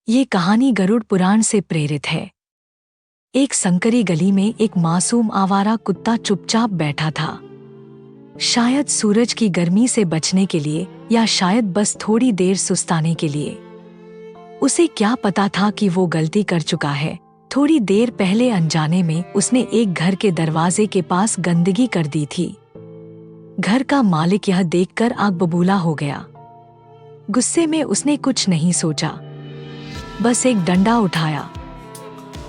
ये कहानी गरुड़ पुराण से प्रेरित है। एक संकरी गली में एक मासूम आवारा कुत्ता चुपचाप बैठा था। शायद सूरज की गर्मी से बचने के लिए या शायद बस थोड़ी देर सुस्ताने के लिए। उसे क्या पता था कि वो गलती कर चुका है। थोड़ी देर पहले अनजाने में उसने एक घर के दरवाजे के पास गंदगी कर दी थी। घर का मालिक यह देखकर आग बबूला हो गया। गुस्से में उसने कुछ नहीं सोचा, बस एक डंडा उठाया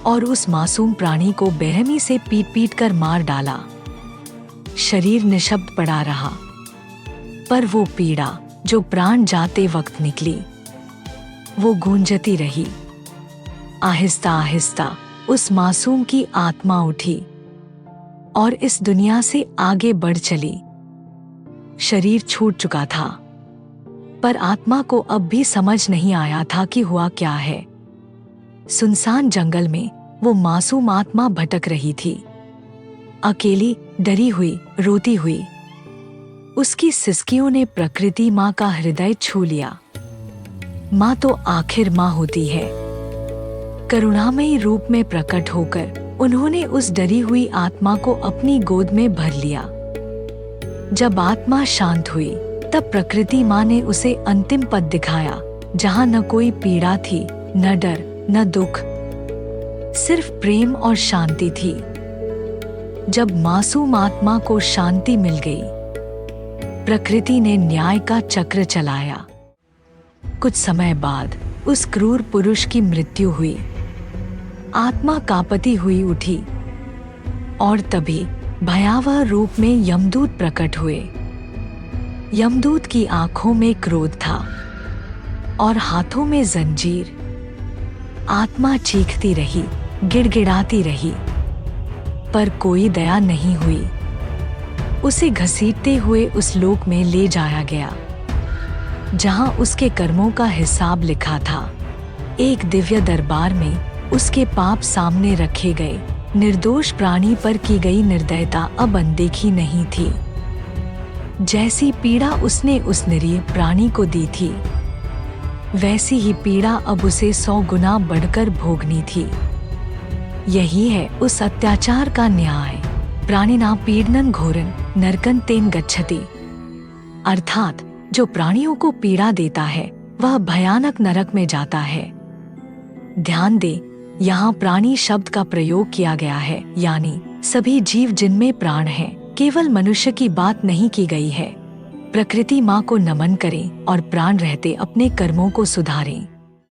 और उस मासूम प्राणी को बेरहमी से पीट पीट कर मार डाला। शरीर निशब्द पड़ा रहा, पर वो पीड़ा जो प्राण जाते वक्त निकली वो गूंजती रही। आहिस्ता आहिस्ता उस मासूम की आत्मा उठी और इस दुनिया से आगे बढ़ चली। शरीर छूट चुका था, पर आत्मा को अब भी समझ नहीं आया था कि हुआ क्या है। सुनसान जंगल में वो मासूम आत्मा भटक रही थी, अकेली, डरी हुई, रोती हुई। उसकी सिसकियों ने प्रकृति माँ का हृदय छू लिया। माँ तो आखिर माँ होती है। करुणामयी रूप में प्रकट होकर उन्होंने उस डरी हुई आत्मा को अपनी गोद में भर लिया। जब आत्मा शांत हुई तब प्रकृति माँ ने उसे अंतिम पद दिखाया, जहाँ न कोई पीड़ा थी, न डर, न दुख, सिर्फ प्रेम और शांति थी। जब मासूम आत्मा को शांति मिल गई, प्रकृति ने न्याय का चक्र चलाया। कुछ समय बाद उस क्रूर पुरुष की मृत्यु हुई। आत्मा कांपती हुई उठी और तभी भयावह रूप में यमदूत प्रकट हुए। यमदूत की आंखों में क्रोध था और हाथों में जंजीर। आत्मा चीखती रही, गिड़गिड़ाती रही, पर कोई दया नहीं हुई। उसे घसीटते हुए उस लोक में ले जाया गया जहां उसके कर्मों का हिसाब लिखा था। एक दिव्य दरबार में उसके पाप सामने रखे गए। निर्दोष प्राणी पर की गई निर्दयता अब अनदेखी नहीं थी। जैसी पीड़ा उसने उस निरीह प्राणी को दी थी, वैसी ही पीड़ा अब उसे 100 गुना बढ़कर भोगनी थी। यही है उस अत्याचार का न्याय। प्राणिना पीडनं घोरं नरकं तेन गच्छति। अर्थात जो प्राणियों को पीड़ा देता है वह भयानक नरक में जाता है। ध्यान दे, यहाँ प्राणी शब्द का प्रयोग किया गया है, यानी सभी जीव जिनमें प्राण है। केवल मनुष्य की बात नहीं की गई है। प्रकृति माँ को नमन करें और प्राण रहते अपने कर्मों को सुधारें।